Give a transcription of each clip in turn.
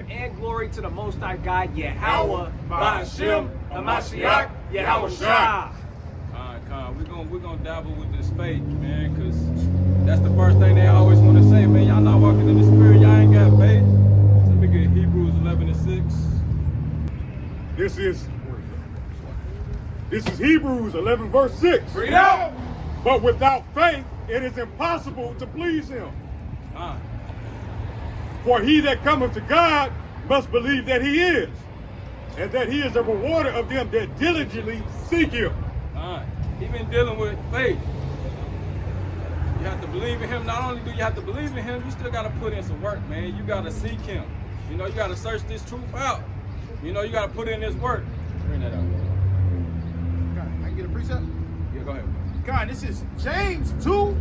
and glory to the Most High God, Yahweh, Ba'ashem, Hamashiach, Yahweh Shah. We're gonna dabble with this faith, man, because that's the first thing they always want to say, man. Y'all not walking in the spirit, y'all ain't got faith. So let me get Hebrews 11:6. This is Hebrews 11 verse 6. Read out. But without faith, it is impossible to please him. For he that cometh to God must believe that he is, and that he is a rewarder of them that diligently seek him. Even dealing with faith, you have to believe in him. Not only do you have to believe in him, you still got to put in some work, man. You got to seek him. You know, you got to search this truth out. You know, you got to put in this work. Bring that out. God, I can get a precept? Yeah, go ahead. God, this is James 2.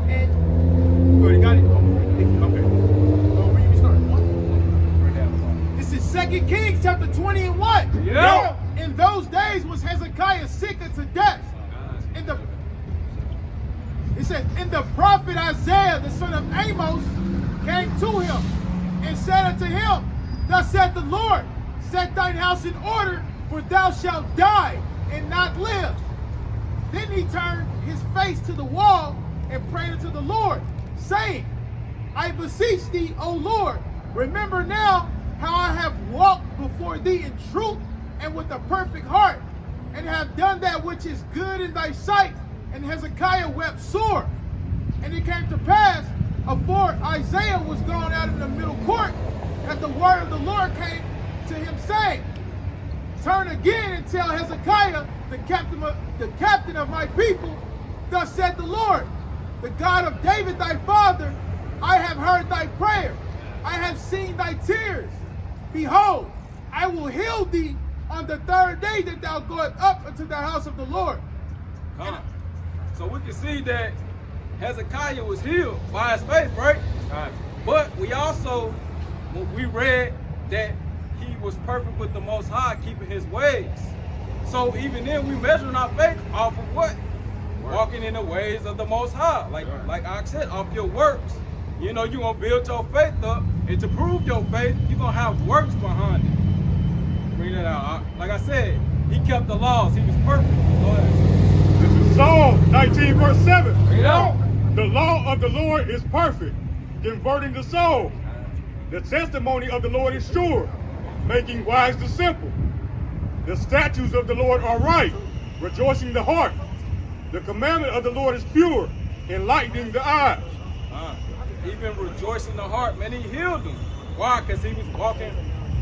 And you already got it? Okay. Where you start? Bring that out. This is 2 Kings chapter 20 and 1. Yeah. In those days was Hezekiah sick unto death. It said, and the prophet Isaiah, the son of Amos, came to him and said unto him, thus saith the Lord, set thine house in order, for thou shalt die and not live. Then he turned his face to the wall and prayed unto the Lord, saying, I beseech thee, O Lord, remember now how I have walked before thee in truth and with a perfect heart, and have done that which is good in thy sight. And Hezekiah wept sore. And it came to pass, afore Isaiah was gone out in the middle court, that the word of the Lord came to him, saying, turn again and tell Hezekiah, the captain of my people, thus said the Lord, the God of David thy father, I have heard thy prayer, I have seen thy tears. Behold, I will heal thee on the third day that thou goest up into the house of the Lord. So we can see that Hezekiah was healed by his faith, right? But we also, we read that he was perfect with the Most High, keeping his ways. So even then, we measuring our faith off of what? Walking in the ways of the Most High. Like I said, off your works. You know, you're going to build your faith up, and to prove your faith, you're going to have works behind it. Bring that out. Like I said, he kept the laws. He was perfect. Go ahead. This is Psalm 19 verse 7. Bring it out. The law of the Lord is perfect, converting the soul. The testimony of the Lord is sure, making wise the simple. The statutes of the Lord are right, rejoicing the heart. The commandment of the Lord is pure, enlightening the eyes. Even rejoicing the heart, man, he healed him. Why? Because he was walking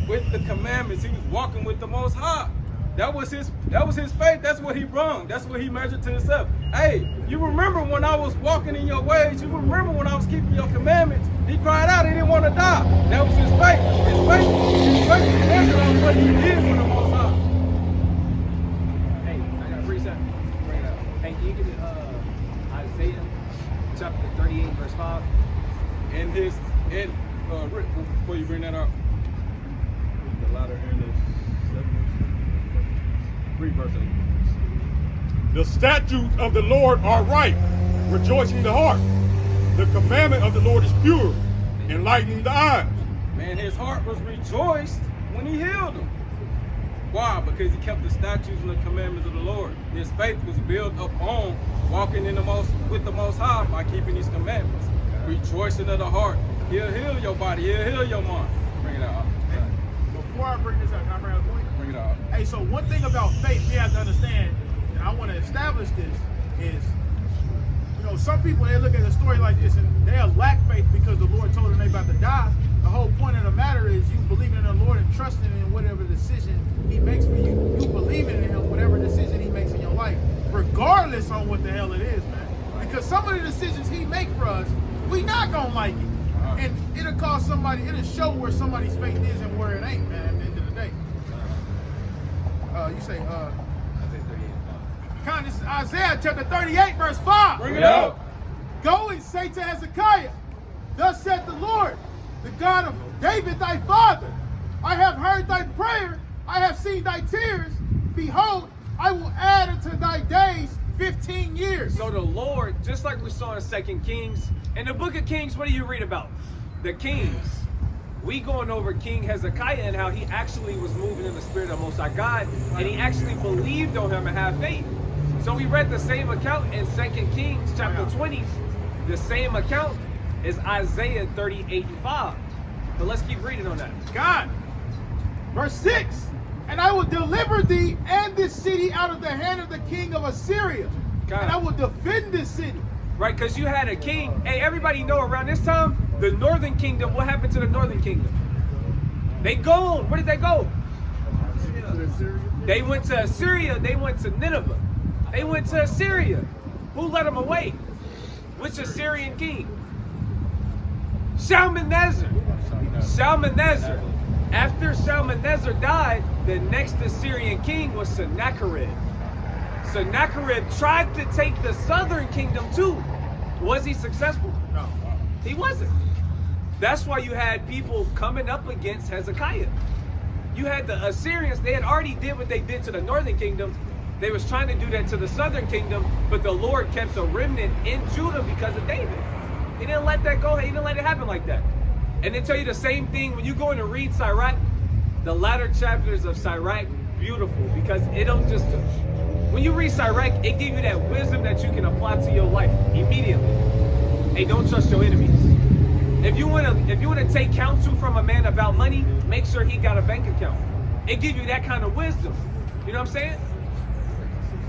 with the commandments. He was walking with the Most High. That was his faith. That's what he brung. That's what he measured to himself. Hey, you remember when I was walking in your ways? You remember when I was keeping your commandments? He cried out. He didn't want to die. That was his faith. His faith was measured on what he did for the Most High. Hey, I got a precept. Bring it out. Hey, can you give me Isaiah chapter 38, verse 5? And Rick, before you bring that up, the latter end of 7, read verse 8. The statutes of the Lord are right, rejoicing the heart. The commandment of the Lord is pure, enlightening the eyes. Man, his heart was rejoiced when he healed him. Why? Because he kept the statutes and the commandments of the Lord. His faith was built upon walking with the Most High by keeping these commandments. Rejoicing of the heart. He'll heal your body. He'll heal your mind. Bring it out. Before I bring this up, can I bring up a point? Bring it out. Hey, so one thing about faith we have to understand, and I want to establish this, is, you know, some people, they look at a story like this and they'll lack faith because the Lord told them they're about to die. The whole point of the matter is you believing in the Lord and trusting in whatever decision he makes for you. You believing in him, whatever decision he makes in your life, regardless on what the hell it is, man. Because some of the decisions he makes for us, we not gonna like it. And it'll cause somebody, it'll show where somebody's faith is and where it ain't, man, at the end of the day. You say, this is Isaiah chapter 38, verse 5. Bring it out. Go and say to Hezekiah, thus saith the Lord, the God of David thy father, I have heard thy prayer, I have seen thy tears. Behold, I will add unto thy days 15 years. So the Lord, just like we saw in 2 Kings, in the book of Kings, what do you read about? The kings. We going over King Hezekiah and how he actually was moving in the spirit of Most High God, and he actually believed on him and had faith. So we read the same account in 2 Kings chapter 20. The same account is Isaiah 30:85. But let's keep reading on that. God. Verse 6. And I will deliver thee and this city out of the hand of the king of Assyria. God. And I will defend this city. Right, because you had a king. Hey, everybody know around this time, the northern kingdom, what happened to the northern kingdom? They gone. Where did they go? They went to Assyria. They went to Nineveh. They went to Assyria. Who led them away? Which Assyrian king? Shalmaneser. Shalmaneser. After Shalmaneser died, the next Assyrian king was Sennacherib. Sennacherib tried to take the southern kingdom too. Was he successful? No. He wasn't. That's why you had people coming up against Hezekiah. You had the Assyrians, they had already did what they did to the northern kingdom. They was trying to do that to the southern kingdom, but the Lord kept a remnant in Judah because of David. He didn't let that go. He didn't let it happen like that. And they tell you the same thing when you go in and read SIRACH, the latter chapters of SIRACH, beautiful, because it don't just, when you read SIRACH, it gives you that wisdom that you can apply to your life immediately. Hey, don't trust your enemies. If you wanna take counsel from a man about money, make sure he got a bank account. It gives you that kind of wisdom. You know what I'm saying?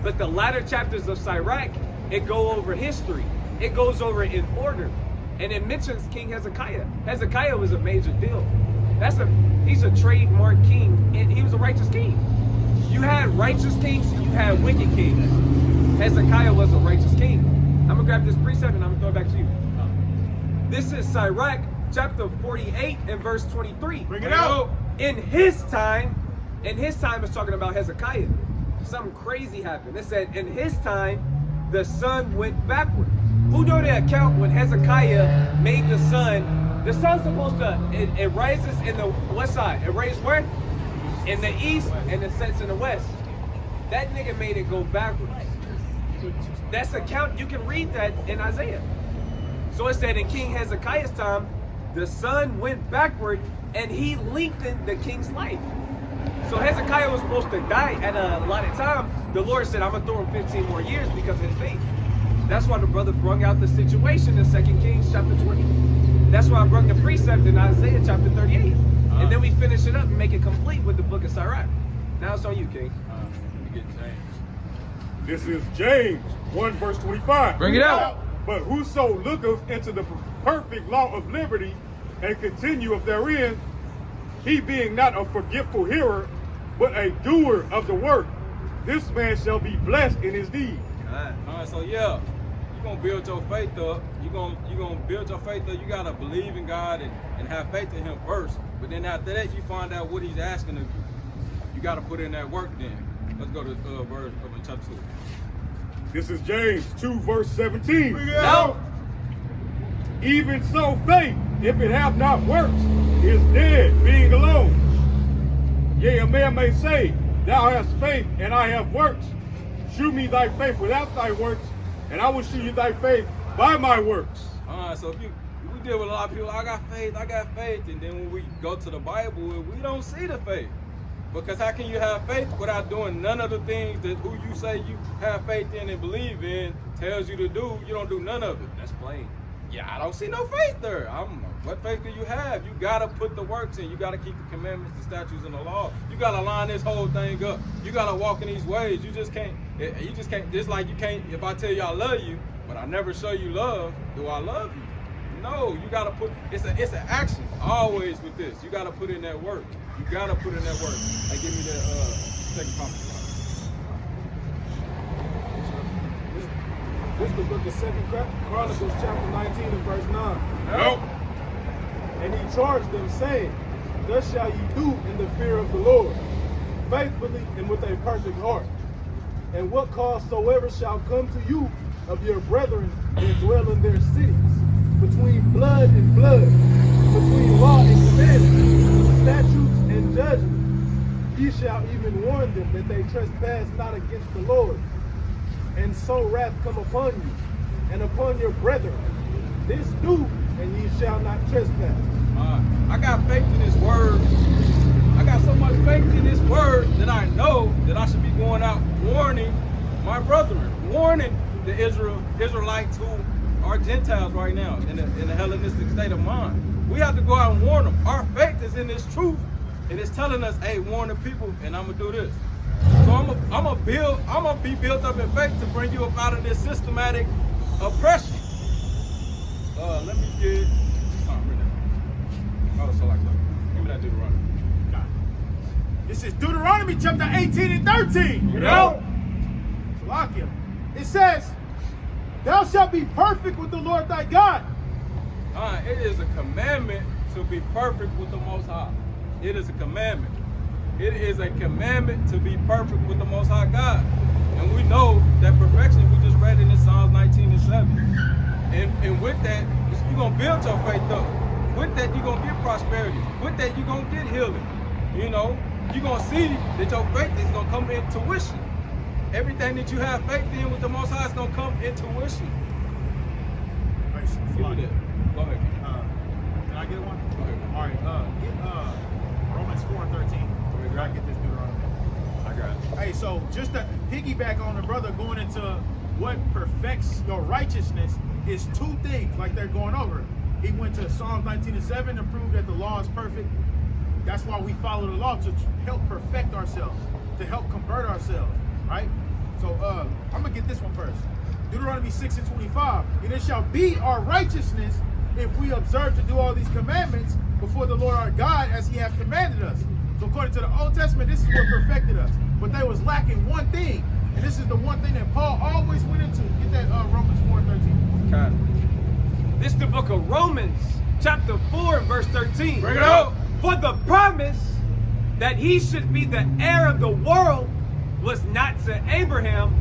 But the latter chapters of SIRACH, it go over history. It goes over it in order. And it mentions King Hezekiah. Hezekiah was a major deal. He's a trademark king, and he was a righteous king. You had righteous kings, you had wicked kings. Hezekiah was a righteous king. I'm gonna grab this precept and I'm gonna throw it back to you. This is SIRACH chapter 48 and verse 23. Bring it out. In his time is talking about Hezekiah. Something crazy happened. It said, in his time, the sun went backward. Who know the account when Hezekiah made the sun's supposed to, it rises in the west side. It rises where? In the east, and it sets in the west. That nigga made it go backwards. That's account, you can read that in Isaiah. So it said in King Hezekiah's time, the sun went backward and he lengthened the king's life. So Hezekiah was supposed to die at a allotted time. The Lord said, I'm going to throw him 15 more years because of his faith. That's why the brother brought out the situation in 2 Kings chapter 20. That's why I brought the precept in Isaiah chapter 38. And then we finish it up and make it complete with the book of SIRACH. Now it's on you, King. Let me get James. This is James 1 verse 25. Bring it out. But whoso looketh into the perfect law of liberty and continueth therein, he being not a forgetful hearer, but a doer of the work, this man shall be blessed in his deed. All right, so yeah, you're gonna build your faith up. You're gonna build your faith up. You gotta believe in God and have faith in Him first. But then after that, you find out what He's asking of you. You gotta put in that work. Then let's go to verse of chapter 2. This is James 2 verse 17. No. Even so, faith, if it have not works, is dead, being alone. Yea, a man may say, thou hast faith, and I have works. Shew me thy faith without thy works, and I will shew you thy faith by my works. All right, so if we deal with a lot of people, I got faith, and then when we go to the Bible, we don't see the faith. Because how can you have faith without doing none of the things that who you say you have faith in and believe in tells you to do? You don't do none of it. That's plain. Yeah, I don't see no faith there. What faith do you have? You gotta put the works in. You gotta keep the commandments, the statutes, and the law. You gotta line this whole thing up. You gotta walk in these ways. You just can't. Just like you can't. If I tell you I love you, but I never show you love, do I love you? No. You gotta put. It's an action always with this. You gotta put in that work. You gotta put in that work. Hey, give me that second copy. This is the book of 2 Chronicles chapter 19 and verse 9. Nope. And he charged them, saying, thus shall ye do in the fear of the Lord, faithfully and with a perfect heart. And what cause soever shall come to you of your brethren that dwell in their cities, between blood and blood, between law and commandment, statutes and judgment, ye shall even warn them that they trespass not against the Lord. And so wrath come upon you and upon your brethren. This do, and ye shall not trespass. I got faith in this word. I got so much faith in this word that I know that I should be going out warning my brethren, warning the Israelites who are Gentiles right now in the Hellenistic state of mind. We have to go out and warn them. Our faith is in this truth, and it's telling us, hey, warn the people, and I'm gonna do this. So I'm gonna be built up in faith to bring you up out of this systematic oppression. Let me get. Give me that Deuteronomy. This is Deuteronomy chapter 18 and 13. You know? Salakia. It says, thou shalt be perfect with the Lord thy God. It is a commandment to be perfect with the Most High. It is a commandment. It is a commandment to be perfect with the Most High God. And we know that perfection, we just read it in Psalms 19 and 7. And with that, you're going to build your faith up. With that, you're going to get prosperity. With that, you're going to get healing. You know, you're going to see that your faith is going to come into fruition. Everything that you have faith in with the Most High is going to come into fruition. Go ahead. Can I get one? Go ahead. All right. Get Romans 4 and 13. Did I get this Deuteronomy? I got it. Hey, so just to piggyback on the brother going into what perfects your righteousness is two things, like they're going over. He went to Psalms 19 and 7 to prove that the law is perfect. That's why we follow the law, to help perfect ourselves, to help convert ourselves, right? So I'm gonna get this one first. Deuteronomy 6 and 25. And it shall be our righteousness if we observe to do all these commandments before the Lord our God as he hath commanded us. So according to the Old Testament, this is what perfected us. But they was lacking one thing. And this is the one thing that Paul always went into. Get that Romans 4 and 13. Okay. This is the book of Romans, chapter 4 and verse 13. Bring it out. For the promise that he should be the heir of the world was not to Abraham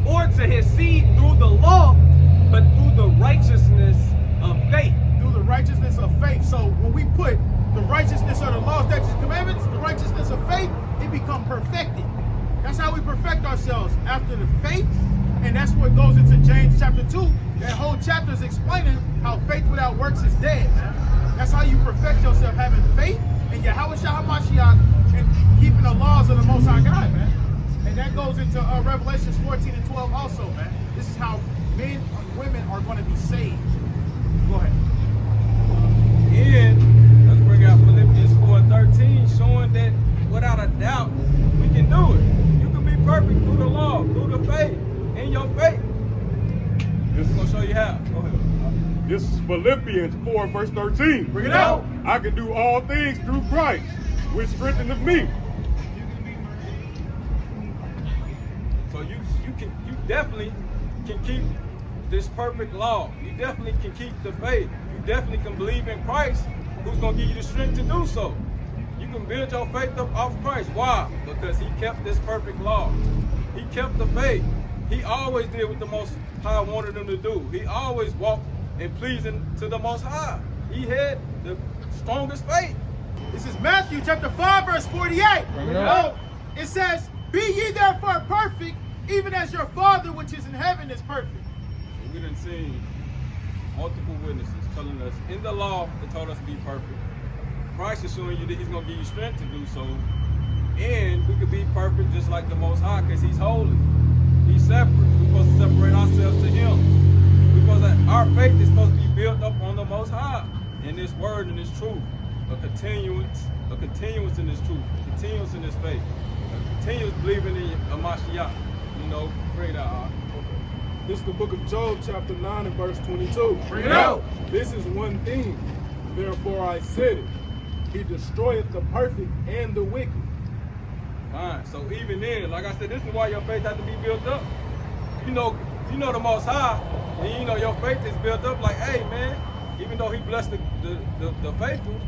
or to his seed through the law, but through the righteousness of faith. Through the righteousness of faith. So when we put the righteousness of the law, statutes, commandments, the righteousness of faith, it become perfected. That's how we perfect ourselves, after the faith. And that's what goes into James chapter 2. That whole chapter is explaining how faith without works is dead, man. That's how you perfect yourself, having faith in Yahweh Shah HaMashiach and keeping the laws of the Most High God, man. And that goes into Revelations 14 and 12 also, man. This is how men and women are going to be saved. Go ahead. And let's bring out Philippians 4 and 13, showing that without a doubt, we can do it. You can be perfect through the law, through the faith, in your faith. This is going to show you how. Go ahead. This is Philippians 4 verse 13. Bring it out. I can do all things through Christ, which strengtheneth me. So you definitely can keep this perfect law. You definitely can keep the faith. You definitely can believe in Christ, who's going to give you the strength to do so. You can build your faith up off Christ. Why? Because he kept this perfect law. He kept the faith. He always did what the Most High wanted him to do. He always walked in pleasing to the Most High. He had the strongest faith. This is Matthew chapter 5 verse 48. Bring it out. It says, be ye therefore perfect, even as your Father which is in heaven is perfect. We done seen multiple witnesses telling us in the law, they told us to be perfect. Christ is showing you that he's going to give you strength to do so. And we could be perfect just like the Most High, because he's holy. He's separate. We're supposed to separate ourselves to him. Because our faith is supposed to be built up on the Most High in this word and this truth. A continuance in this truth, a continuance in this faith, a continuous believing in a Mashiach. You know, pray that. This is the book of Job, chapter 9 and verse 22. Bring it out. This is one thing, therefore I said it. He destroyeth the perfect and the wicked. Fine. So even then, like I said, this is why your faith has to be built up. You know the Most High, and you know your faith is built up. Like, hey man, even though he blessed the faithful,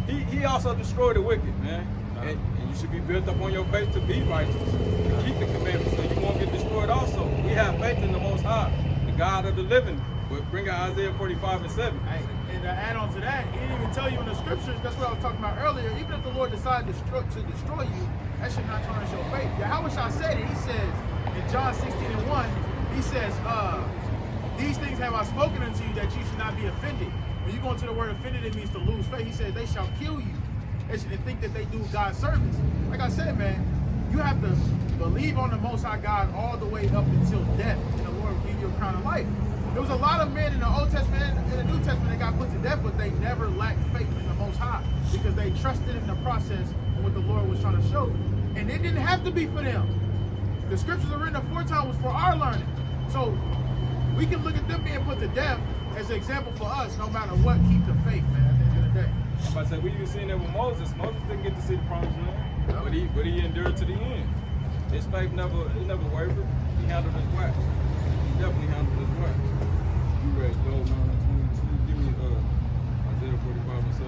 he also destroyed the wicked, man. And you should be built up on your faith to be righteous, to keep the commandments, so you won't get destroyed also. We have faith in the Most High, the God of the living. But bring out Isaiah 45 and 7. Hey, and to add on to that, he didn't even tell you in the scriptures, that's what I was talking about earlier, even if the Lord decided to destroy you, that should not tarnish your faith. Yahweh Shah said it, he says, in John 16 and 1, he says, these things have I spoken unto you that you should not be offended. When you go into the word offended, it means to lose faith. He said they shall kill you. They should think that they do God's service. Like I said, man, you have to believe on the Most High God all the way up until death, and the Lord will give you a crown of life. There was a lot of men in the Old Testament and in the New Testament that got put to death, but they never lacked faith in the Most High because they trusted in the process and what the Lord was trying to show them. And it didn't have to be for them. The scriptures are written aforetime was for our learning. So we can look at them being put to death as an example for us, no matter what, keep the faith, man, at the end of the day. I'm about to say, we even seen that with Moses. Moses didn't get to see the promised land, but he endured to the end. His faith never wavered. He handled his wax. He definitely handled his wax. You read Job 9:22. Give me Isaiah 45 and 7.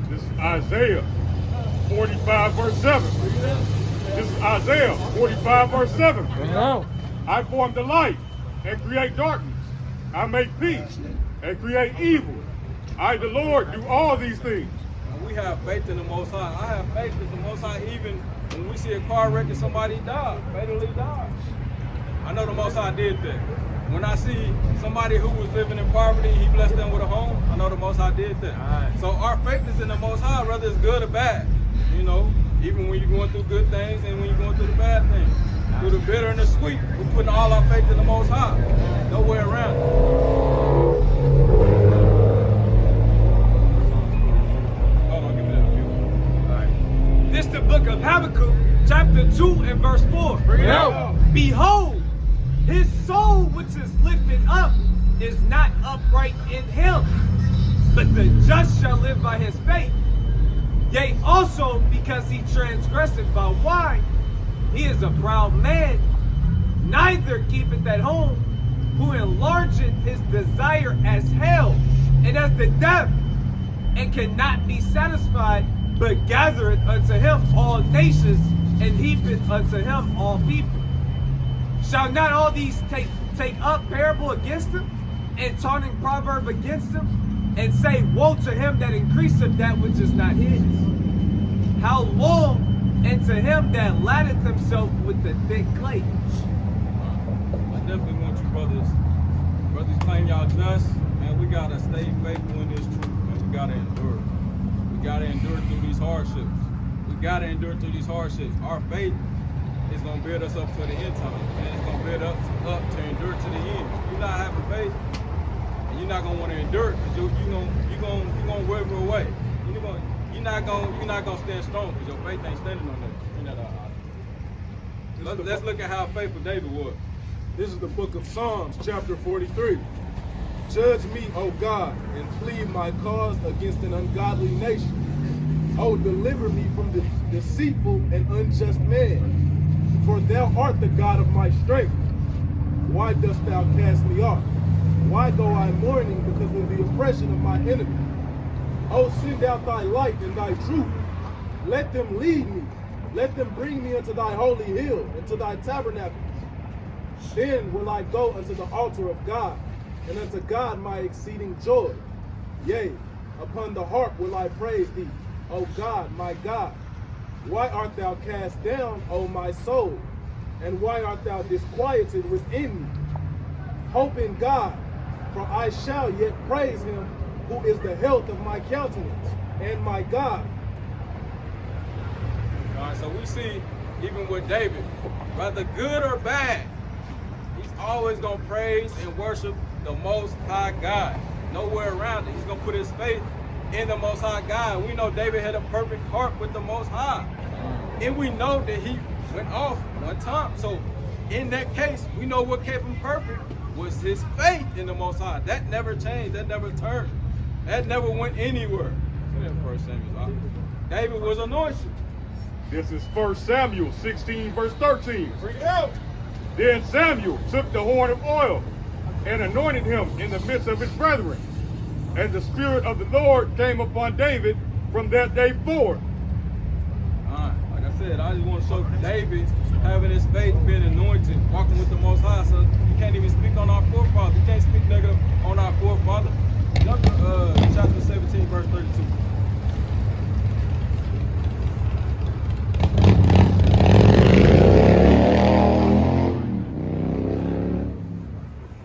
This is Isaiah 45 verse 7. This is Isaiah 45 verse 7. I form the light and create darkness. I make peace and create evil. I, the Lord, do all these things. And we have faith in the Most High. I have faith that the Most High, even when we see a car wreck and somebody died, fatally died, I know the Most High did that. When I see somebody who was living in poverty, he blessed them with a home, I know the Most High did that. Right. So our faith is in the Most High, whether it's good or bad. You know, even when you're going through good things and when you're going through the bad things. Through the bitter and the sweet, we're putting all our faith in the Most High. No way around it. This is the book of Habakkuk, chapter 2 and verse 4. Bring it out. Behold, his soul which is lifted up is not upright in him, but the just shall live by his faith. Yea, also because he transgresseth by wine, he is a proud man, neither keepeth at home, who enlargeth his desire as hell, and as the deaf, and cannot be satisfied, but gathereth unto him all nations, and heapeth unto him all people. Shall not all these take up parable against him, and taunting proverb against him, and say, woe to him that increaseth that which is not his? How long? And to him that laddeth himself with the thick clay. I definitely want you brothers claim y'all just, man, we gotta stay faithful in this truth, and we gotta endure. We gotta endure through these hardships. We gotta endure through these hardships. Our faith is gonna build us up for the end time, and it's gonna build us up to endure to the end. If you're not having faith, and you're not gonna want to endure, because you're gonna waver away. You're not gonna stand strong because your faith ain't standing on that. Let's look at how faithful David was. This is the book of Psalms, chapter 43. Judge me, O God, and plead my cause against an ungodly nation. O deliver me from the deceitful and unjust man. For thou art the God of my strength. Why dost thou cast me off? Why go I mourning because of the oppression of my enemy? O send out thy light and thy truth. Let them lead me. Let them bring me unto thy holy hill, and to thy tabernacles. Then will I go unto the altar of God, and unto God my exceeding joy. Yea, upon the harp will I praise thee, O God, my God. Why art thou cast down, O my soul? And why art thou disquieted within me? Hope in God, for I shall yet praise him, who is the health of my countenance and my God. All right, so we see, even with David, whether good or bad, he's always going to praise and worship the Most High God. Nowhere around it. He's going to put his faith in the Most High God. And we know David had a perfect heart with the Most High. And we know that he went off one time. So in that case, we know what kept him perfect was his faith in the Most High. That never changed. That never turned. That never went anywhere. David was anointed. This is 1 Samuel 16 verse 13. Bring it out. Then Samuel took the horn of oil and anointed him in the midst of his brethren. And the Spirit of the Lord came upon David from that day forward. Like I said, I just want to show David having his faith, being anointed, walking with the Most High. So you can't even speak on our forefathers. You can't speak negative on our forefathers. Chapter 17, verse 32.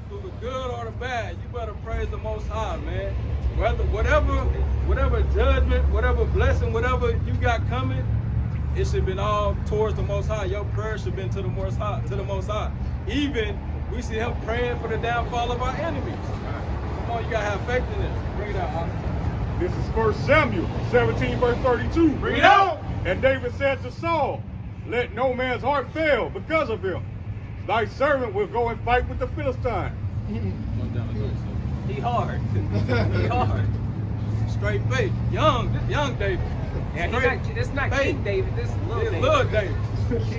Through the good or the bad, you better praise the Most High, man. you got coming, it should have been all towards the Most High. Your prayer should have been to the Most High. Even we see him praying for the downfall of our enemies. Come on, you gotta have faith in it. Bring it out. This is 1 Samuel 17, verse 32. Bring it out. And David said to Saul, let no man's heart fail because of him. Thy servant will go and fight with the Philistine. He hard. He hard. Straight faith. Young David. Yeah, it's not faith. King David, this is little David. Little David.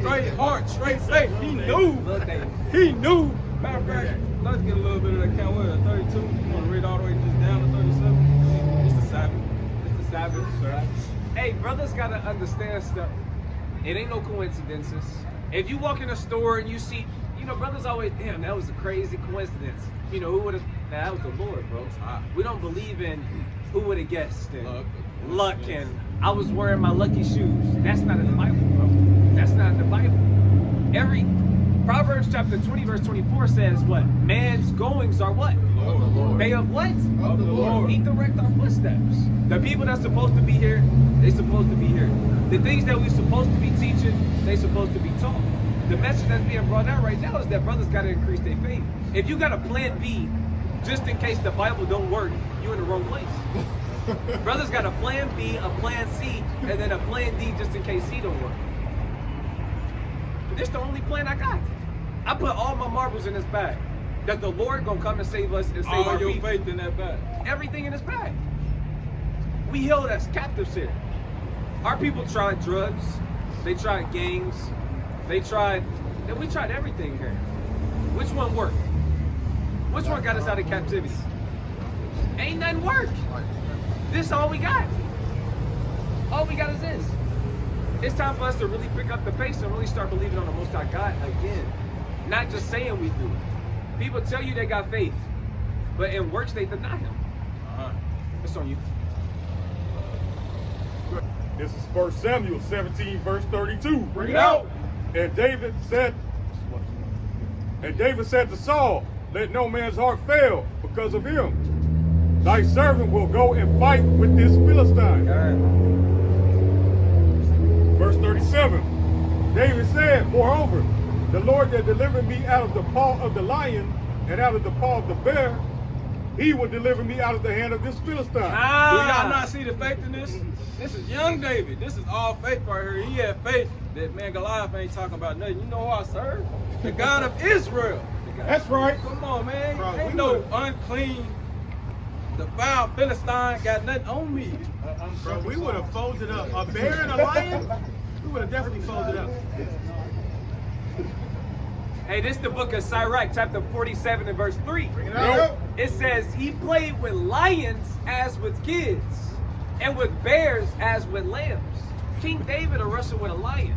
Straight heart, straight faith. He knew. Little David. He knew. Matter of fact, let's get a little bit of that count. What is it, 32? You want to read all the way just down to 37? It's the Sabbath. It's the Sabbath. Hey, brothers gotta understand stuff. It ain't no coincidences. If you walk in a store and you see, you know, brothers always, damn, that was a crazy coincidence. You know, who would have, that was the Lord, bro. We don't believe in who would have guessed and luck and I was wearing my lucky shoes. That's not in the Bible, bro. That's not in the Bible. Every Proverbs chapter 20, verse 24 says what? Man's goings are what? Lord. They of what? Of the Lord. He direct our footsteps. The people that's supposed to be here, they supposed to be here. The things that we're supposed to be teaching, they supposed to be taught. The message that's being brought out right now is that brothers got to increase their faith. If you got a plan B, just in case the Bible don't work, you're in the wrong place. Brothers got a plan B, a plan C, and then a plan D just in case C don't work. This is the only plan I got. I put all my marbles in this bag. That the Lord gonna come and save us and save All our your people. faith in that bag. Everything in this bag. We held as captives here. Our people tried drugs. They tried gangs. We tried everything here. Which one worked? Which one got us out of captivity? Ain't nothing worked. This is all we got. All we got is this. It's time for us to really pick up the pace and really start believing on the Most High God again. Not just saying we do. People tell you they got faith, but in works they deny him. It's on you. This is 1 Samuel 17, verse 32. Bring it out. And David said to Saul, let no man's heart fail because of him. Thy servant will go and fight with this Philistine. Verse 37. David said, moreover, the Lord that delivered me out of the paw of the lion and out of the paw of the bear, he will deliver me out of the hand of this Philistine. Do y'all not see the faith in this? This is young David. This is all faith right here. He had faith that, man, Goliath ain't talking about nothing. You know who I serve? The God of Israel. That's right. Come on, man. Bro, Ain't no unclean, defiled Philistine got nothing on me. Bro, we would have folded up. A bear and a lion, we would have definitely folded up. Hey, this is the book of SIRACH, chapter 47 and verse 3. Bring it out. It says, he played with lions as with kids, and with bears as with lambs. King David will wrestle with a lion.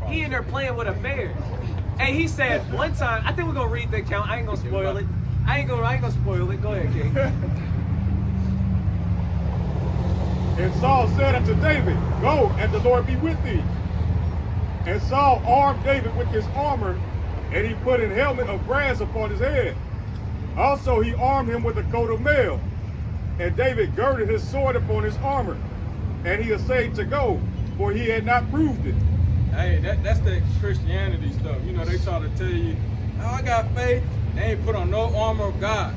He in there playing with a bear. And he said one time, I think we're gonna read the account. I ain't gonna spoil it. I ain't gonna spoil it. Go ahead, King. And Saul said unto David, go, and the Lord be with thee. And Saul armed David with his armor, and he put an helmet of brass upon his head. Also he armed him with a coat of mail. And David girded his sword upon his armor, and he essayed to go, for he had not proved it. Hey, that's the Christianity stuff. You know, they try to tell you, oh, I got faith. They ain't put on no armor of God.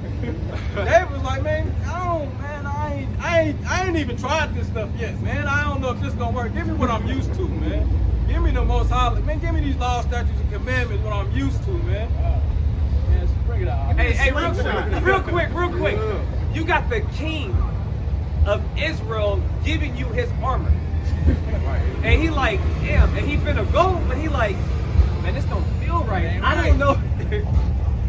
David was like, man, I ain't even tried this stuff yet, man. I don't know if this is gonna work. Give me what I'm used to, man. Give me the most high, man. Give me these laws, statutes, and commandments, what I'm used to, man. Man, just bring it out. Hey, real quick. You got the king of Israel giving you his armor. And he like, damn, and he finna go, but he like, man, this don't feel right. I don't know.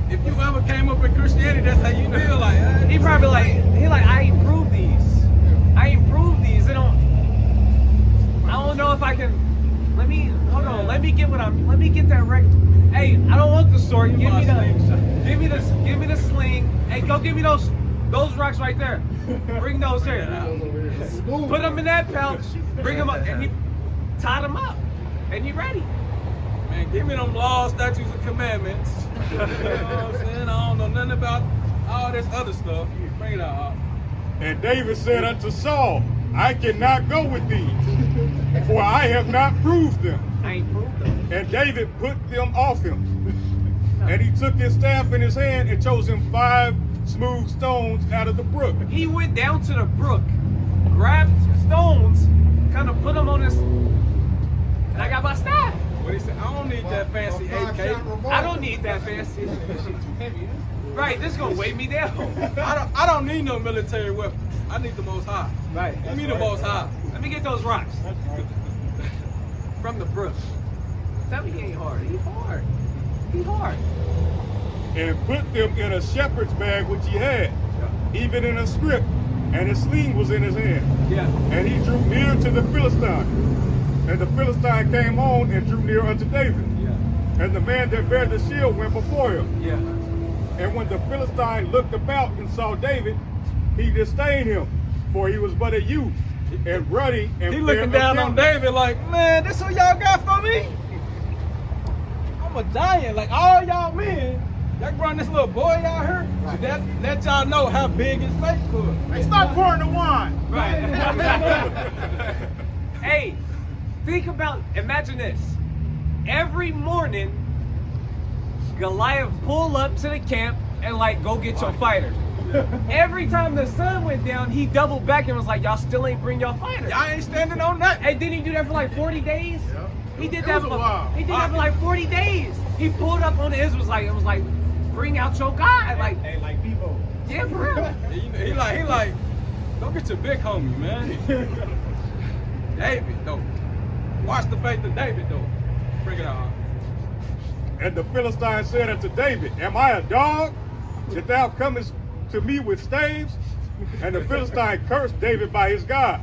If you ever came up in Christianity, that's how you feel like. He probably like, I ain't proved these. I don't know if I can. Let me get that right. Hey, I don't want the sword. Give me the sling. Hey, go give me those rocks right there. Bring those here. Put them in that pouch. Bring them up, and he tied them up, and he ready. Man, give me them laws, statutes, and commandments. You know what I'm saying? I don't know nothing about all this other stuff. Bring it out. And David said unto Saul, I cannot go with these, for I have not proved them. I ain't proved them. And David put them off him. And he took his staff in his hand and chose him 5 smooth stones out of the brook. He went down to the brook, grabbed stones, kind of put them on his, and I got my staff. What he said, I don't need that fancy AK. I don't need that fancy. Right, this is gonna weigh me down. I don't need no military weapons. I need the Most High. Right. Give me the Most High. Let me get those rocks from the brook. Tell me he ain't hard. He hard. He hard. And put them in a shepherd's bag which he had, even in a scrip, and his sling was in his hand. Yeah. And he drew near to the Philistine. And the Philistine came on and drew near unto David. Yeah. And the man that bare the shield went before him. Yeah. And when the Philistine looked about and saw David, he disdained him, for he was but a youth, and ruddy, and He fair looking of down on countenance. David like, man, this what y'all got for me? I'm a giant, like all y'all men. Y'all brought this little boy out here. So that let y'all know how big his face was. Hey, start pouring the wine. Right. Hey, think about, imagine this. Every morning, Goliath pull up to the camp and like, go get your fighter. Every time the sun went down, he doubled back and was like, y'all still ain't bring your fighter. Y'all ain't standing on nothing. Hey, didn't he do that for like 40 days? Yeah. He did It that was a for while. he did that for like 40 days. He pulled up on the Israelites like it was like, bring out your guy. Like, Hey, like people. yeah, for real. He like, go get your big homie, man. David, though. Watch the faith of David, though. Bring it out. And the Philistine said unto David, Am I a dog, that thou comest to me with staves? And the Philistine cursed David by his God.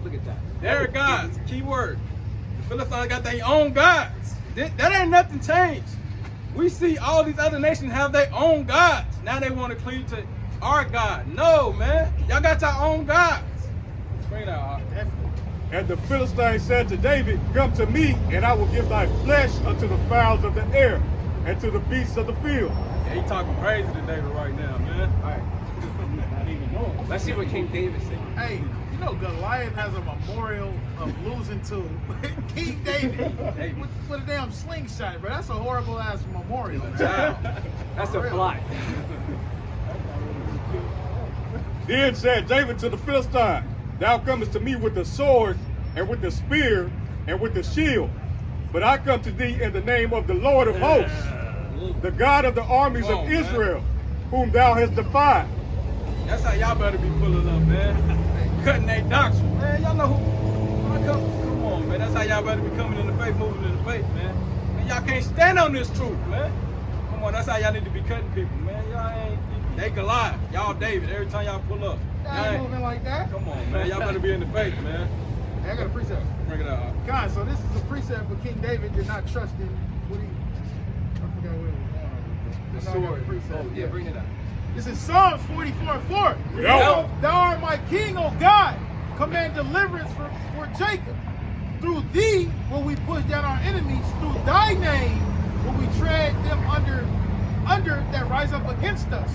Look at that. Their gods, key word. The Philistines got their own gods. That ain't nothing changed. We see all these other nations have their own gods. Now they want to cleave to our God. No, man. Y'all got your own gods. Bring it out. And the Philistine said to David, Come to me, and I will give thy flesh unto the fowls of the air, and to the beasts of the field. Yeah, he talking crazy to David right now, man. Let's see what King David said. Hey, you know Goliath has a memorial of losing to King David with a damn slingshot, bro. That's a horrible ass memorial. Man. That's a For real. plot. Then said David to the Philistine, Thou comest to me with the sword, and with the spear, and with the shield. But I come to thee in the name of the Lord of hosts, the God of the armies Come on, of man. Israel, whom thou hast defied. That's how y'all better be pulling up, man. Cutting their doctrine. Man, y'all know who. Come on, man. That's how y'all better be coming in the faith, moving in the faith, man. And y'all can't stand on this truth, man. Come on, that's how y'all need to be cutting people, man. Y'all ain't. They Goliath. Y'all David. Every time y'all pull up. Y'all Y'all ain't ain't- moving like that. Come on, man. Y'all better be in the faith, man. Hey, I got a precept. Bring it out. Guys, so this is a precept for King David did not trust in what he. I forgot what it was. The I know I got sword. a precept. Oh, yeah, bring it up. This is Psalms 44:4. Yo. Thou art my king, O God. Command deliverance for Jacob. Through thee will we push down our enemies. Through thy name will we tread them under that rise up against us.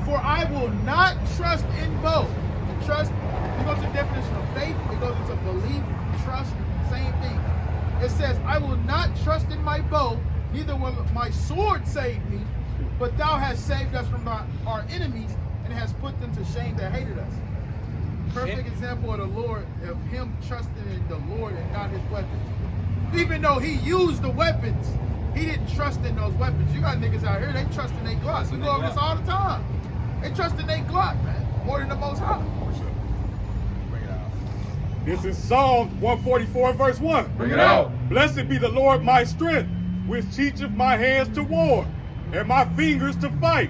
For I will not trust in both. And trust, it goes to the definition of faith. It goes into belief, trust, same thing. It says, I will not trust in my bow, neither will my sword save me. But thou hast saved us from our enemies, and hast put them to shame that hated us. Perfect example of the Lord, of him trusting in the Lord and not his weapons. Even though he used the weapons, he didn't trust in those weapons. You got niggas out here, they trust in their Glock. We go over this all the time. They trust in their Glock, man, more than the Most High. Bring it out. This is Psalm 144, verse 1. Bring it out. Blessed be the Lord my strength, which teacheth my hands to war, and my fingers to fight.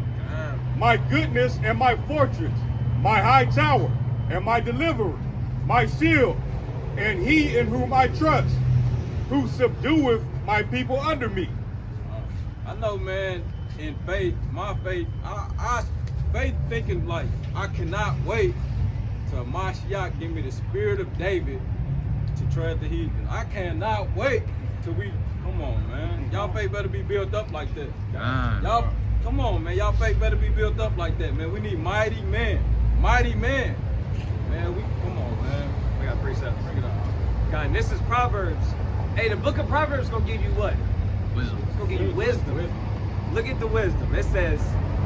My goodness and my fortress, my high tower, and my deliverer, my shield, and he in whom I trust, who subdueth my people under me. I know, man, in faith, my faith, I faith thinking like, I cannot wait till Mashiach give me the spirit of David to tread the heathen. I cannot wait till we, come on, man. Y'all faith better be built up like that. Y'all, come on, man. Y'all faith better be built up like that, man. We need mighty men. Mighty men. Man, come on, man. We got precepts. Bring it up. God, and this is Proverbs. Hey, the book of Proverbs is going to give you what? Wisdom. It's going to give you wisdom. Look at the wisdom. It says,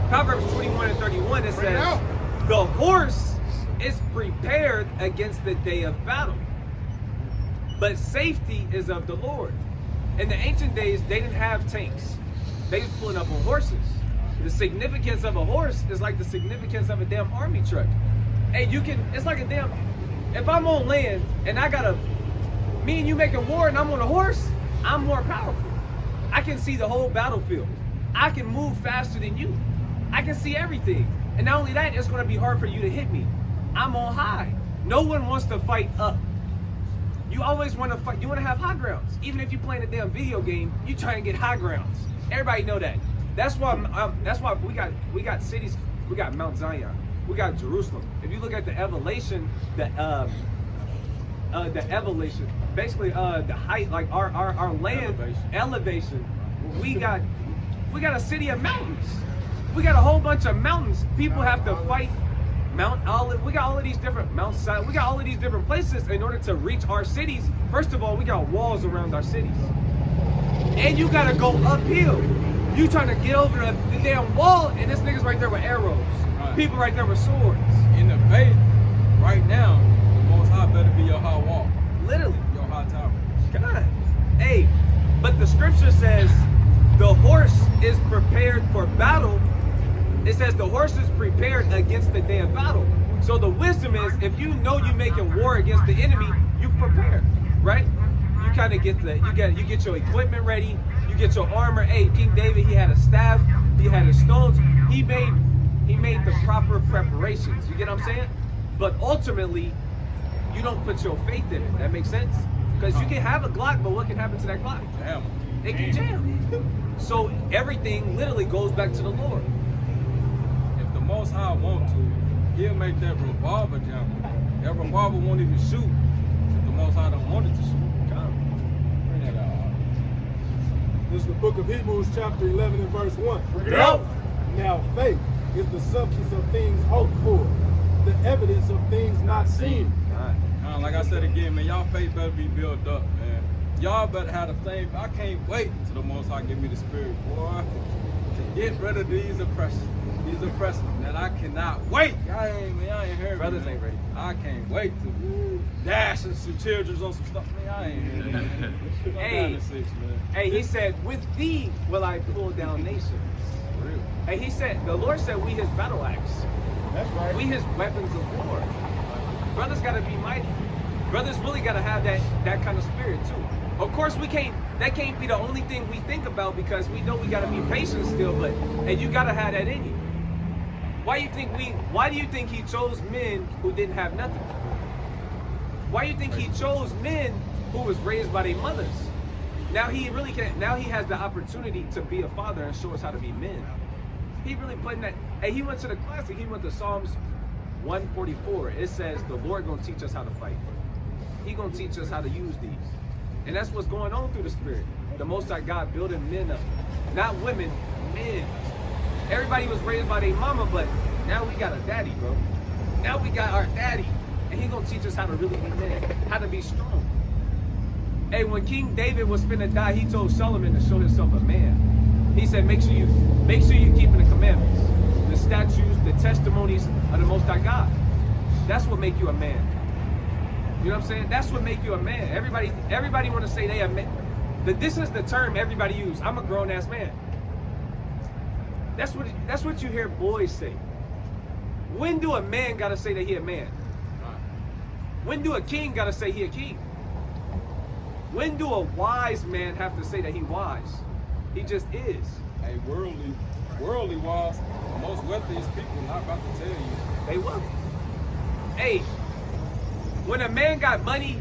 Proverbs 21:31, it says, the horse is prepared against the day of battle, but safety is of the Lord. In the ancient days, they didn't have tanks. They was pulling up on horses. The significance of a horse is like the significance of a damn army truck. Hey, you can, it's like a damn, if I'm on land and me and you making war and I'm on a horse, I'm more powerful. I can see the whole battlefield. I can move faster than you. I can see everything. And not only that, it's going to be hard for you to hit me. I'm on high. No one wants to fight up. You always want to fight. You want to have high grounds. Even if you're playing a damn video game, you try and get high grounds. Everybody know that. That's why we got cities. We got Mount Zion. We got Jerusalem. If you look at the elevation, basically the height, like our land elevation. We got a city of mountains. We got a whole bunch of mountains. People have to fight Mount Olive. We got all of these different Mount Sinai. We got all of these different places in order to reach our cities. First of all, we got walls around our cities, and you gotta go uphill. You trying to get over the damn wall, and this nigga's right there with arrows. Right. People right there with swords. In the faith, right now, the Most High better be your high wall, Literally. your high tower. God. Hey, but the scripture says the horse is prepared for battle. It says the horse is prepared against the day of battle. So the wisdom is, if you know you're making war against the enemy, you prepare, right? You kind of get you get your equipment ready, you get your armor. Hey, King David, he had a staff, he had his stones, he made the proper preparations. You get what I'm saying? But ultimately, you don't put your faith in it. That makes sense? Because you can have a Glock, but what can happen to that Glock? Damn. It can jam. So everything literally goes back to the Lord. If the Most High want to, he'll make that revolver jam. That revolver won't even shoot if the Most High don't want it to shoot. Bring that out. This is the book of Hebrews, chapter 11 and verse 1. Bring it out. Now faith is the substance of things hoped for, the evidence of things not seen. Like I said again, man, y'all faith better be built up, man. Y'all better have the same. I can't wait till the Most High give me the spirit, boy, to get rid of these oppressions. Man, I cannot wait. I ain't heard. Brothers man. ain't ready. I can't wait to dash some children on some stuff. Man, I ain't heard. Man. Hey. Hey, he said, with thee will I pull down nations. Real. Hey, he said, the Lord said we his battle axe. That's right. We his weapons of war. Brothers gotta be mighty. Brothers really gotta have that kind of spirit too. Of course that can't be the only thing we think about, because we know we gotta be patient still, but and you gotta have that in you. Why do you think he chose men who didn't have nothing? Why do you think he chose men who was raised by their mothers? Now he has the opportunity to be a father and show us how to be men. He really put in that. Hey, he went to the classic. He went to Psalms 144. It says the Lord gonna teach us how to fight. He gonna teach us how to use these. And that's what's going on through the Spirit. The Most High God building men up. Not women, men. Everybody was raised by their mama, but now we got a daddy, bro. Now we got our daddy. And he gonna teach us how to really be men, how to be strong. Hey, when King David was finna die, he told Solomon to show himself a man. He said, make sure you keeping the commandments, the statutes, the testimonies of the Most High God. That's what make you a man. You know what I'm saying? That's what make you a man. Everybody want to say they a man. This is the term everybody use. I'm a grown ass man. That's what you hear boys say. When do a man gotta say that he a man? When do a king gotta say he a king? When do a wise man have to say that he wise? He just is. Hey, worldly wise, most wealthiest people not about to tell you. They will. Hey, when a man got money,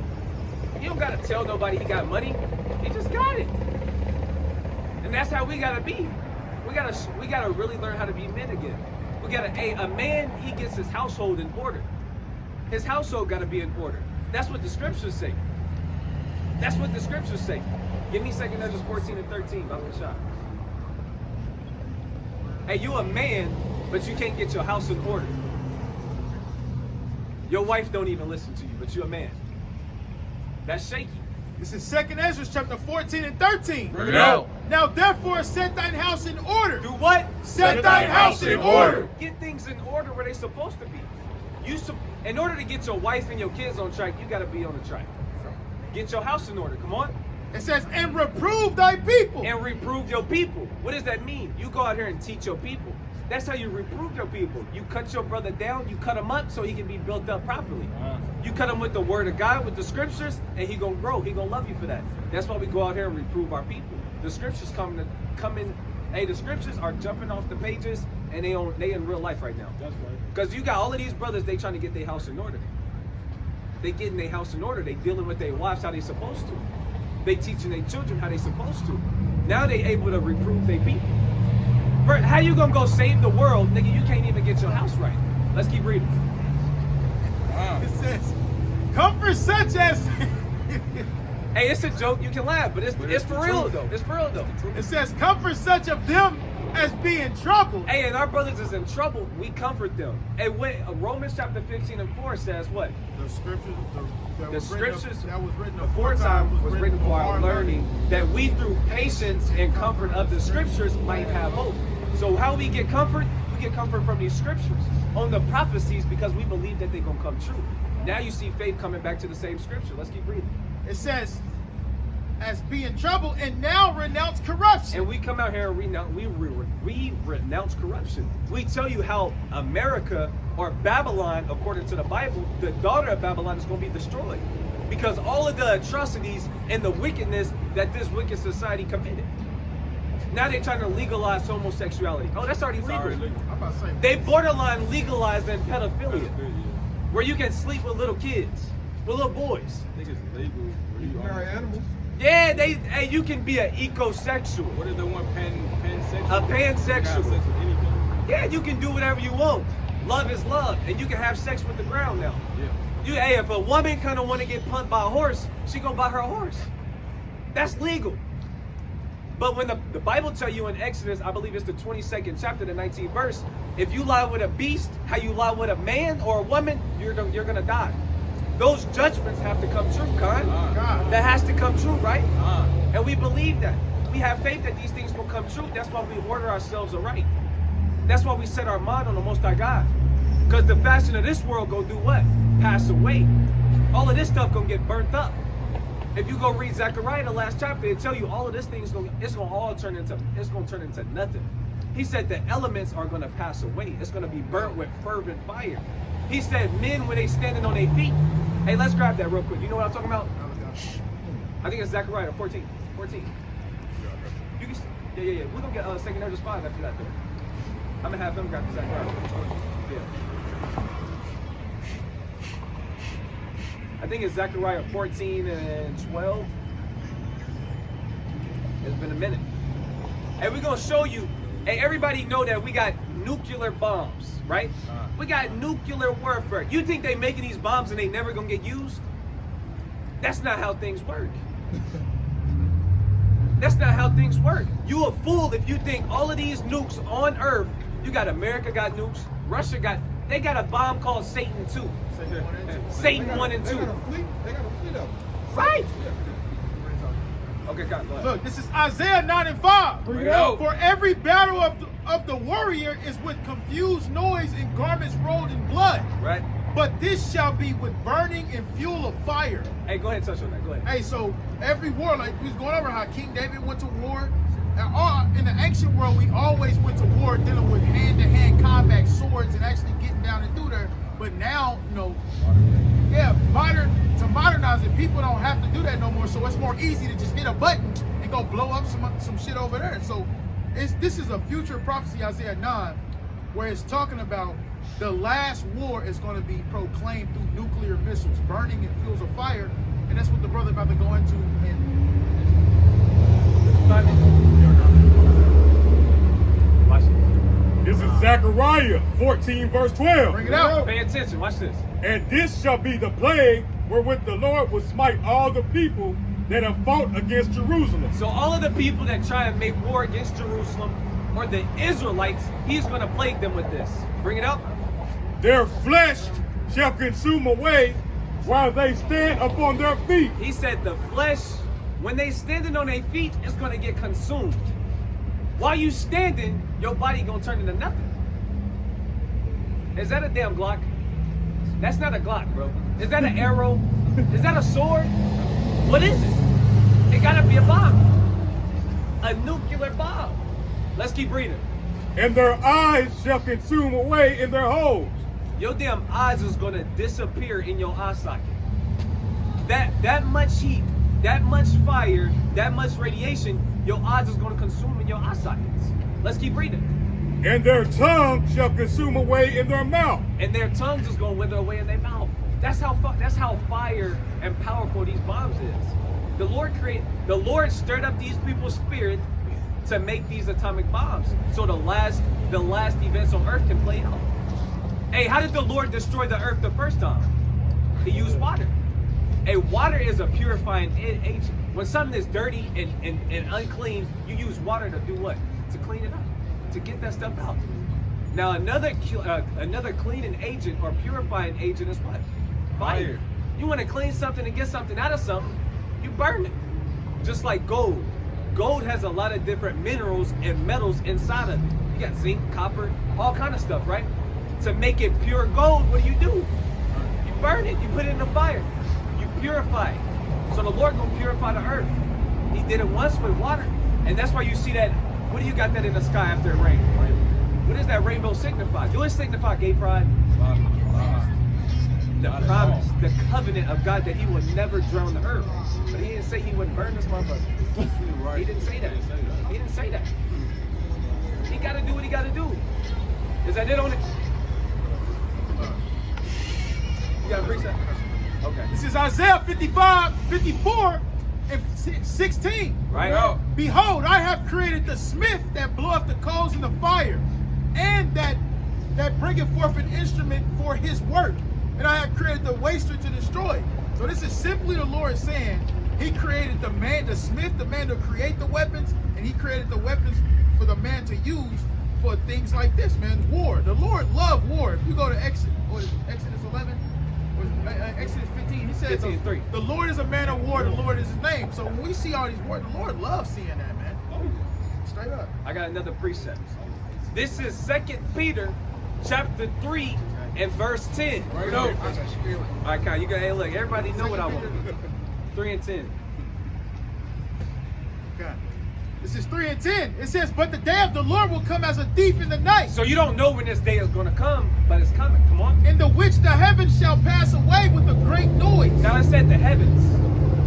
he don't gotta tell nobody he got money. He just got it. And that's how we gotta be. We gotta really learn how to be men again. A man, he gets his household in order. His household gotta be in order. That's what the scriptures say. That's what the scriptures say. Give me 2 Ezra 14 and 13, about the shot. Hey, you a man, but you can't get your house in order. Your wife don't even listen to you, but you a man. That's shaky. This is 2nd Ezra chapter 14 and 13. Bring it out. Now therefore set thine house in order. Do what? Set thine house in order. Get things in order where they're supposed to be. In order to get your wife and your kids on track, you got to be on the track. Get your house in order. Come on. It says, and reprove thy people. And reprove your people. What does that mean? You go out here and teach your people. That's how you reprove your people. You cut your brother down, you cut him up so he can be built up properly. You cut him with the word of God, with the scriptures, and he gonna grow. He gonna love you for that. That's why we go out here and reprove our people. The scriptures come in. Hey, the scriptures are jumping off the pages, and they in real life right now. That's right. Because you got all of these brothers, they trying to get their house in order. They getting their house in order. They dealing with their wives how they supposed to. They teaching their children how they supposed to. Now they able to reprove their people. Bert, how you gonna go save the world, nigga? You can't even get your house right. Let's keep reading. It says, comfort such as. Hey, it's a joke. You can laugh, but it's for real though. It's for real though. It says, comfort such of them as be in trouble. Hey, and our brothers is in trouble. We comfort them. Hey, Romans chapter 15 and 4 says what? The scriptures, The scriptures that was written aforetime was written for our learning, that we through patience and comfort of the scriptures might have hope. So how we get comfort? We get comfort from these scriptures on the prophecies because we believe that they're gonna come true. Now you see faith coming back to the same scripture. Let's keep reading. It says, as be in trouble, and now renounce corruption. And we come out here and we renounce corruption. We tell you how America or Babylon, according to the Bible, the daughter of Babylon is going to be destroyed because all of the atrocities and the wickedness that this wicked society committed. Now they're trying to legalize homosexuality. Oh, that's already legal. I'm about to say, They borderline legalizing pedophilia, where you can sleep with little kids, with little boys. I think it's legal. You can marry animals. Yeah, hey, you can be an ecosexual. What is the one pansexual? A pansexual. You can have sex with anything. Yeah, you can do whatever you want. Love is love, and you can have sex with the ground now. Yeah. Hey, if a woman kind of want to get punked by a horse, she gonna buy her a horse. That's legal. But when the Bible tell you in Exodus, I believe it's the 22nd chapter, the 19th verse, if you lie with a beast, how you lie with a man or a woman, you're gonna die. Those judgments have to come true, Khan. That has to come true, right? And we believe that. We have faith that these things will come true. That's why we order ourselves aright. That's why we set our mind on the Most High God. Because the fashion of this world go do what? Pass away. All of this stuff gonna get burnt up. If you go read Zechariah, the last chapter, it tell you all of this thing it's gonna all turn into nothing. He said the elements are gonna pass away. It's gonna be burnt with fervent fire. He said men when they standing on their feet. Hey, let's grab that real quick. You know what I'm talking about? I think it's Zechariah 14. 14. You can, yeah. We're gonna get 2nd Ezra 5 after that though. I'm gonna have them grab the Zechariah. Yeah. I think it's Zechariah 14 and 12. It's been a minute. And we're gonna show you, hey, everybody know that we got nuclear bombs, right? We got nuclear warfare. You think they making these bombs and they never gonna get used? That's not how things work. That's not how things work. You a fool if you think all of these nukes on Earth, you got America got nukes, Russia they got a bomb called Satan 2. Satan 1 and 2. They got a fleet of them. Right. Okay, go ahead. look, this is Isaiah 9 and 5. Bring it out. For every battle of the warrior is with confused noise and garments rolled in blood. Right. But this shall be with burning and fuel of fire. Hey, go ahead and touch on that. Go ahead. Hey, so every war, like we was going over how King David went to war. In the ancient world, we always went to war dealing with hand-to-hand combat, swords, and actually getting down and through there. But now, to modernize it, people don't have to do that no more. So it's more easy to just hit a button and go blow up some shit over there. So this is a future prophecy, Isaiah 9, where it's talking about the last war is going to be proclaimed through nuclear missiles, burning and fuels of fire. And that's what the brother about to go into. This is Zechariah 14 verse 12. Bring it out. Pay attention. Watch this. And this shall be the plague wherewith the Lord will smite all the people that have fought against Jerusalem. So all of the people that try and make war against Jerusalem or the Israelites, he's going to plague them with this. Bring it up. Their flesh shall consume away, while they stand upon their feet. He said the flesh, when they standing on their feet, is going to get consumed. While you standing, your body going to turn into nothing. Is that a damn Glock? That's not a Glock, bro. Is that an arrow? Is that a sword? What is it? It got to be a bomb. A nuclear bomb. Let's keep reading. And their eyes shall consume away in their holes. Your damn eyes is going to disappear in your eye socket. That much heat, that much fire, that much radiation, your eyes is going to consume in your eye sockets. Let's keep reading. And their tongue shall consume away in their mouth. And their tongues is going to wither away in their mouth. That's how fire and powerful these bombs is. The Lord stirred up these people's spirit to make these atomic bombs, so the last events on Earth can play out. Hey, how did the Lord destroy the Earth the first time? He used water. Hey, water is a purifying agent. When something is dirty and unclean, you use water to do what? To clean it up, to get that stuff out. Now another cleaning agent or purifying agent is what? Fire. You want to clean something and get something out of something, you burn it. Just like gold. Gold has a lot of different minerals and metals inside of it. You got zinc, copper, all kind of stuff, right? To make it pure gold, what do? You burn it. You put it in the fire. You purify it. So the Lord gonna purify the earth. He did it once with water. And that's why you see that. What do you got that in the sky after it rained? What does that rainbow signify? Do it signify gay pride? The promise, the covenant of God that he would never drown the earth. But he didn't say he wouldn't burn this motherfucker. He didn't say that. He didn't say that. He got to do what he got to do. Is that it on it? You got a precept? Okay. This is Isaiah 54 and 16. Right. Yo. Behold, I have created the smith that bloweth the coals in the fire, and that bringeth forth an instrument for his work. And I have created the waster to destroy. So this is simply the Lord saying he created the man, the smith, the man to create the weapons, and he created the weapons for the man to use for things like this, man. War. The Lord loved war. If you go to Exodus 11, or Exodus 15, he says 15:3. the Lord is a man of war, the Lord is his name. So when we see all these wars, the Lord loves seeing that, man. Straight up. I got another precept. This is 2 Peter chapter 3 and verse 10. Right up. All right, Kyle, you got, hey, look, everybody know what I want. 3 and 10. Okay. This is 3 and 10. It says, but the day of the Lord will come as a thief in the night, So you don't know when this day is going to come, but it's coming. Come on. in the which the heavens shall pass away with a great noise. Now it said the heavens.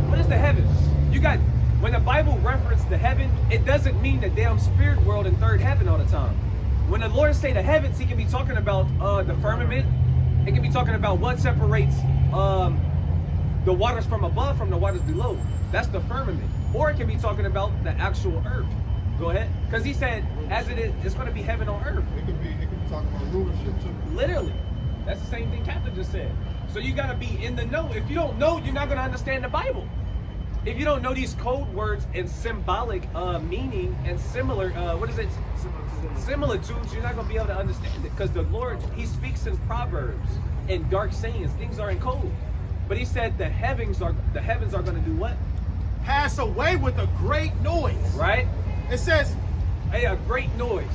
What is the heavens? You got, when the Bible references the heaven, it doesn't mean the damn spirit world in third heaven all the time. When the Lord say the heavens, he can be talking about the firmament. It can be talking about what separates the waters from above from the waters below. That's the firmament. Or it can be talking about the actual earth. Go ahead. Because he said, as it is, it's going to be heaven on earth. It could be talking about rulership too. Literally. That's the same thing Captain just said. So you got to be in the know. If you don't know, you're not going to understand the Bible. If you don't know these code words and symbolic meaning and similar, similitudes, you're not going to be able to understand it. Because the Lord, he speaks in proverbs and dark sayings. Things are in code. But he said the heavens are going to do what? Pass away with a great noise. Right? It says, Hey, a great noise.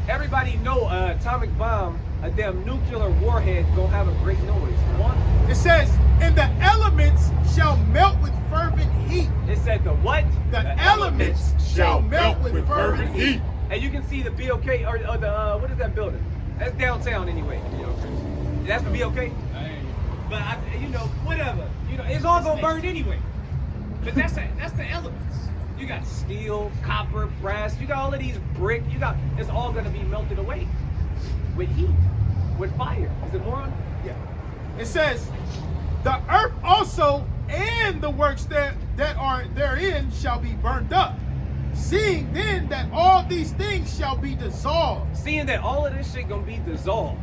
Everybody know atomic bomb, a damn nuclear warhead gonna have a great noise. Come on. it says, and the elements shall melt with fervent heat. It said the what? The elements shall melt with fervent heat. And you can see the BOK or the what is that building? That's downtown anyway. That's the BOK. But whatever. It's all gonna burn anyway. But that's the elements. You got steel, copper, brass. You got all of these brick. It's all gonna be melted away with heat, with fire. Is it more on? Yeah. It says, the earth also and the works that are therein shall be burned up. Seeing then that all these things shall be dissolved. Seeing that all of this shit gonna be dissolved,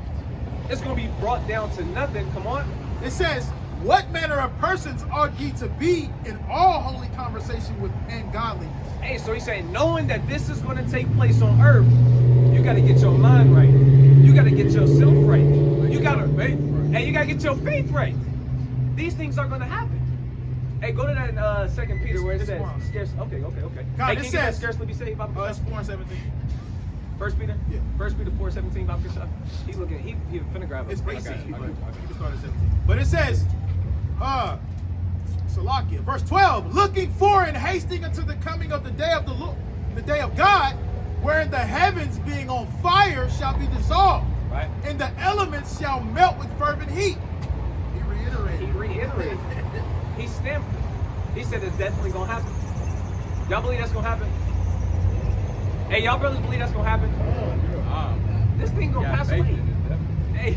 it's gonna be brought down to nothing. Come on. It says, what manner of persons ought ye to be in all holy conversation with and godliness? Hey, so he's saying, knowing that this is gonna take place on earth, you gotta get your mind right. You gotta get yourself right. You gotta faith right. And you gotta get your faith right. These things are going to happen. Hey, go to that 2 Peter where it says, scarcely. Okay. God, Hey, it can you get that says- scarcely be saved? Oh, that's 4:17. 1 Peter? Yeah. 1 Peter 4:17, Bob Kisha. He's looking, he finna grab it. It's Okay. 18, but you can start at 17. But it says, Salakia, verse 12, looking for and hasting unto the coming of the day of the Lord, the day of God, wherein the heavens being on fire shall be dissolved, Right. and the elements shall melt with fervent heat. He reiterated. He stamped it. He said it's definitely gonna happen. Y'all believe that's gonna happen? Hey, y'all brothers believe that's gonna happen? This thing gonna pass away. Hey,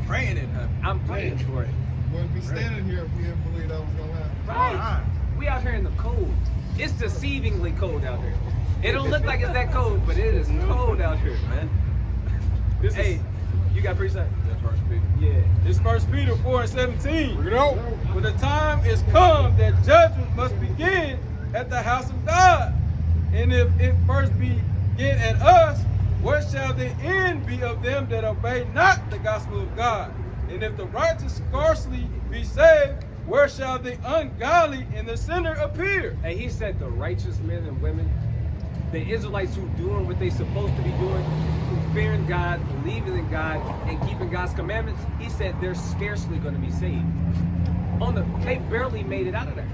Praying it happen. I'm praying for it. Wouldn't be standing here if we didn't believe that was gonna happen. Right. We out here in the cold. It's deceivingly cold out here. It don't look like it's that cold, but it is cold out here, man. Hey, you got precept? That's 1 Peter. Yeah. It's 1 Peter 4:17. Bring it out. For the time is come that judgment must begin at the house of God. And if it first begin at us, what shall the end be of them that obey not the gospel of God? And if the righteous scarcely be saved, where shall the ungodly and the sinner appear? And he said the righteous men and women, the Israelites who doing what they supposed to be doing, who fearing God, believing in God, and keeping God's commandments, he said they're scarcely going to be saved. They barely made it out of there.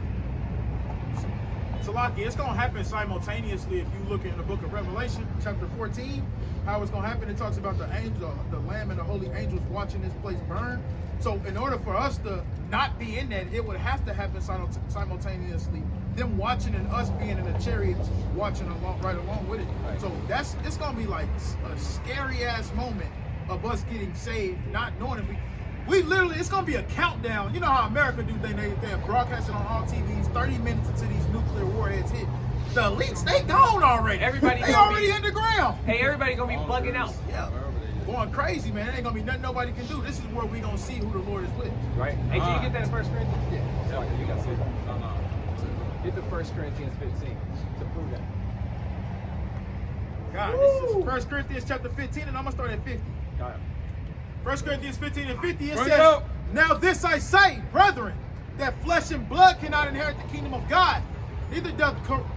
Salaki, it's going to happen simultaneously if you look in the book of Revelation, chapter 14, how it's going to happen. It talks about the angel, the Lamb and the holy angels watching this place burn. So in order for us to not be in that, it would have to happen simultaneously. Them watching and us being in the chariots watching right along with it. Right. So it's going to be like a scary ass moment of us getting saved, not knowing if we literally, it's going to be a countdown. You know how America do things, they broadcast it on all TVs, 30 minutes until these nuclear warheads hit. The elites, they gone already. Everybody they gonna already be- underground. Hey, everybody going to be bugging out. Yeah. Going crazy, man. It ain't going to be nothing nobody can do. This is where we going to see who the Lord is with. Right? Hey, can you get that in 1 Corinthians? Yeah. Sorry, you got to say that. Get the 1 Corinthians 15 to prove that. God, this is 1 Corinthians chapter 15, and I'm going to start at 50. All right. 1 Corinthians 15 and 50, it Bring it says, out. now this I say, brethren, that flesh and blood cannot inherit the kingdom of God, neither doth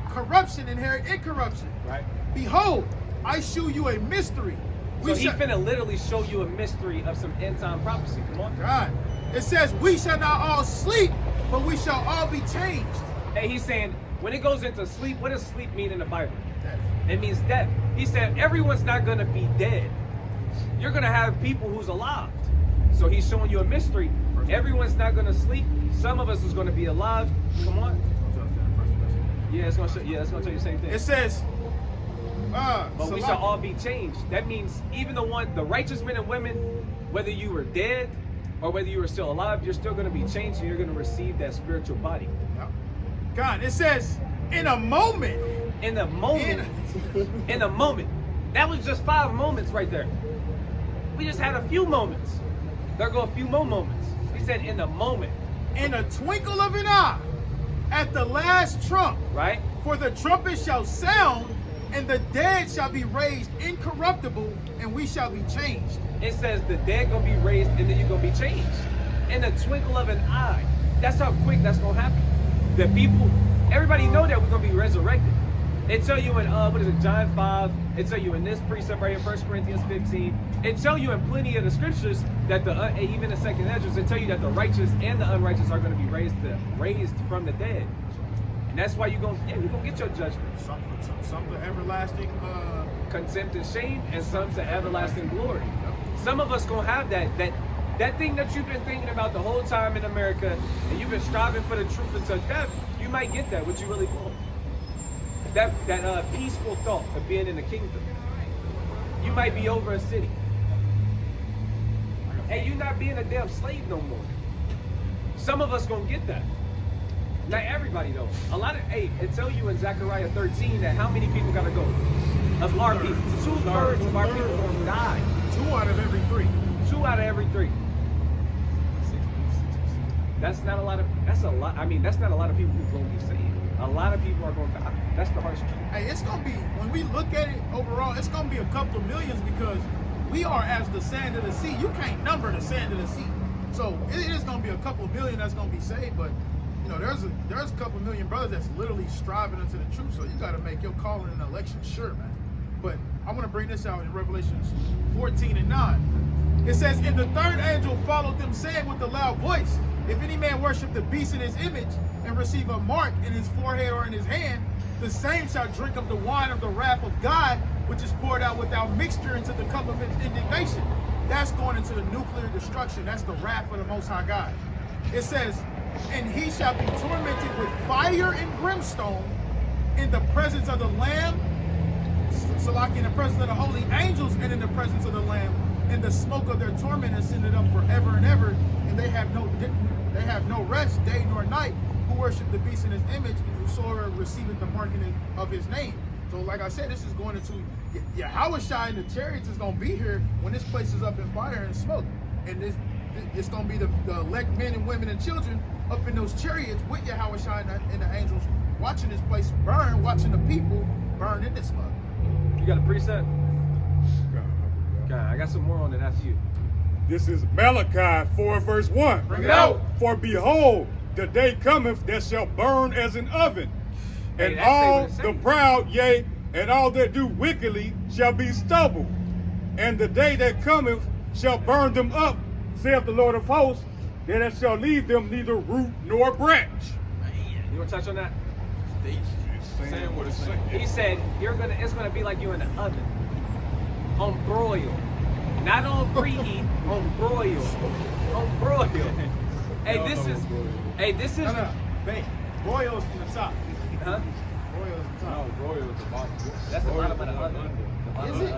corruption inherit incorruption. Right? Behold, I shew you a mystery. So he finna literally show you a mystery of some end time prophecy. Come on. God, it says, we shall not all sleep, but we shall all be changed. Hey, he's saying, when it goes into sleep, what does sleep mean in the Bible? It means death. He said, everyone's not gonna be dead. You're gonna have people who's alive. So he's showing you a mystery. Everyone's not gonna sleep. Some of us is gonna be alive. Come on. Yeah, it's gonna show you the same thing. It says, But we shall all be changed. That means even the righteous men and women, whether you were dead or whether you were still alive, you're still gonna be changed and you're gonna receive that spiritual body. God, it says, in a moment. In a moment. In a moment. That was just 5 moments right there. We just had a few moments. There go a few more moments. He said in a moment. In a twinkle of an eye, at the last trump. Right? For the trumpet shall sound, and the dead shall be raised incorruptible, and we shall be changed. It says the dead gonna be raised and then you're gonna be changed. In the twinkle of an eye. That's how quick that's gonna happen. The people, everybody know that we're gonna be resurrected. It tell you in John 5, it tell you in this precept right here, 1 Corinthians 15, it tell you in plenty of the scriptures that even in 2nd Ezra, it tell you that the righteous and the unrighteous are gonna be raised from the dead. And that's why you're gonna get your judgment. Some to everlasting contempt and shame, and some to everlasting glory. Some of us gonna have that thing that you've been thinking about the whole time in America, and you've been striving for the truth until death. You might get that, what you really want. That peaceful thought of being in the kingdom. You might be over a city. Hey, you're not being a damn slave no more. Some of us gonna get that. Not everybody though. It tell you in Zechariah 13 that how many people gotta go? Of our people. 2/3 of our people gonna die. 2 out of every 3. 2 out of every 3. That's not a lot of. That's a lot. I mean, that's not a lot of people who's gonna be saved. A lot of people are gonna die. That's the harsh truth. Hey, it's gonna be, when we look at it overall, it's gonna be a couple of millions, because we are as the sand of the sea. You can't number the sand of the sea. So it is going to be a couple million that's going to be saved, but you know, there's a couple million brothers that's literally striving into the truth. So you got to make your calling and election sure, man. But I want to bring this out in Revelations 14:9. It says, and the third angel followed them, saying with a loud voice, if any man worship the beast in his image and receive a mark in his forehead or in his hand, the same shall drink of the wine of the wrath of God, which is poured out without mixture into the cup of his indignation. That's going into the nuclear destruction. That's the wrath of the Most High God. It says, and he shall be tormented with fire and brimstone in the presence of the Lamb, so like in the presence of the holy angels and in the presence of the Lamb, and the smoke of their torment is sending up forever and ever, and they have no rest day nor night, who worship the beast in his image, and whosoever receiveth the marking of his name. So like I said, this is going into Yahushua, and the chariots is going to be here when this place is up in fire and smoke. And it's going to be the elect men and women and children up in those chariots with Yahushua and the angels, watching this place burn, watching the people burn in this smoke. You got a preset? Okay, I got some more on it after you. This is Malachi 4 verse 1. Bring it out. For behold, the day cometh that shall burn as an oven, and Hey, all that's the proud, yea, and all that do wickedly shall be stubble. And the day that cometh shall burn them up, saith the Lord of hosts, that it shall leave them neither root nor branch. You want to touch on that? Saying what it's saying. He said it's gonna be like you in the oven, on broil, not on preheat, on broil, on broil. Hey, this is. No, bake. Broil's from the top. Huh? Broil's the top. No, broil is the bottom. That's the bottom of the oven. Is it?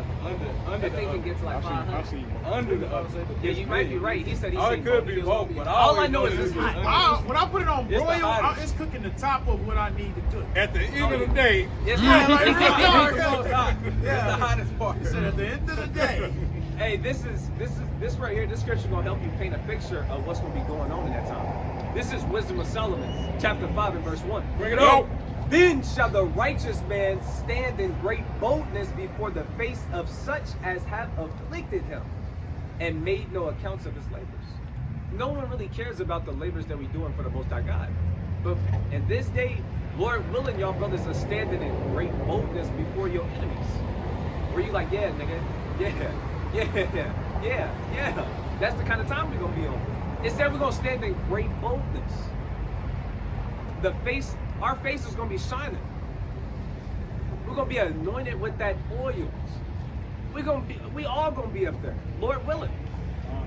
Under I think the it gets like I 500. see. under the oven. Yeah, you might be right. He said he Oh, said it could be both, but all I know is it's it's hot. When I put it on It's the broil, hottest. it's cooking the top of what I need to cook. At the end of the day, It's Yeah, hot. like, It's real hot. talk. It's hot. It's the hottest part. He said at the end of the day. Hey, this right here, this scripture gonna help you paint a picture of what's gonna be going on in that time. This is Wisdom of Solomon, chapter 5 and verse 1. Bring it up. Then shall the righteous man stand in great boldness before the face of such as have afflicted him, and made no accounts of his labors. No one really cares about the labors that we're doing for the Most High God. But in this day, Lord willing, y'all brothers are standing in great boldness before your enemies. Where you like, yeah, nigga, yeah. That's the kind of time we're gonna be on. Instead, we're gonna stand in great boldness. Our face is gonna be shining. We're gonna be anointed with that oil. We all gonna be up there, Lord willing.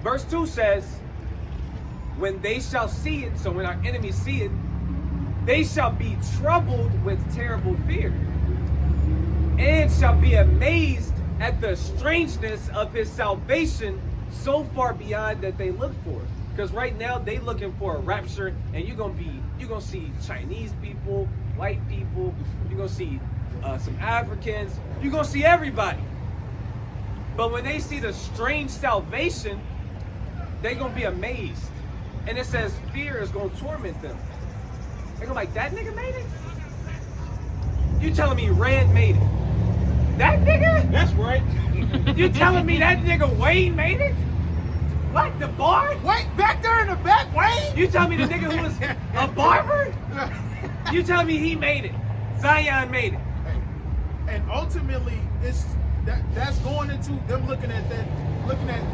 Verse 2 says, when they shall see it, so when our enemies see it, they shall be troubled with terrible fear, and shall be amazed at the strangeness of his salvation so far beyond that they look for. Because right now they looking for a rapture, and you're gonna see Chinese people, white people, you're gonna see some Africans, you're gonna see everybody. But when they see the strange salvation, they're gonna be amazed. And it says fear is gonna torment them. They're gonna be like, that nigga made it? You telling me Red made it? That nigga? that's right. You telling me that nigga Wayne made it? What, the bar? Wait, back there in the back, Wayne? You tell me the nigga who was a barber? You tell me he made it. Zion made it. And ultimately, that's going into them looking at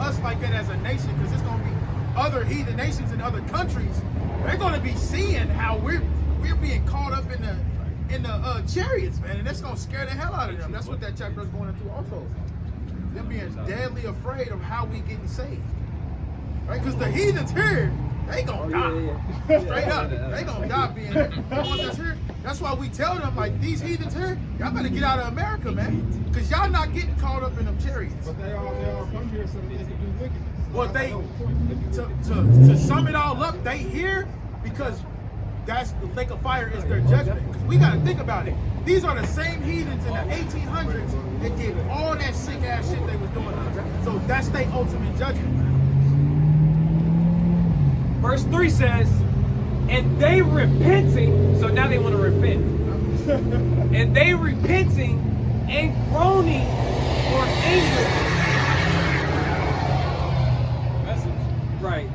us like that as a nation, because it's going to be other heathen nations in other countries. They're going to be seeing how we're being caught up in the chariots, man, and that's going to scare the hell out of them. That's what that chapter is going into also. Them being deadly afraid of how we getting saved, right? Because the heathens here, they gonna die. Straight up, they gonna die being here. The ones that's here. That's why we tell them, like, these heathens here, y'all better get out of America, man, because y'all not getting caught up in them chariots. But they all come here so they can do wickedness. Well, to sum it all up, they here because that's the lake of fire is their judgment. 'Cause we gotta think about it. These are the same heathens in the 1800s that did all that sick ass shit they was doing. So that's their ultimate judgment. Verse 3 says, and they repenting, so now they want to repent. And they repenting and groaning for anguish. Message. Right.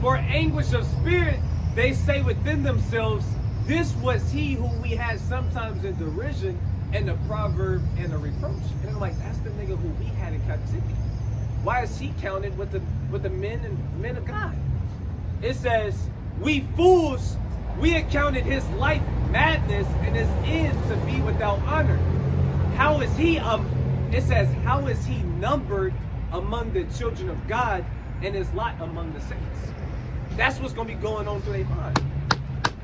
For anguish of spirit, they say within themselves, this was he whom we had sometimes in derision and a proverb and a reproach. And I'm like, that's the nigga who we had in captivity. Why is he counted with the men of God? It says, we fools, we accounted his life madness and his end to be without honor. How is he it says, how is he numbered among the children of God and his lot among the saints? That's what's gonna be going on through their mind.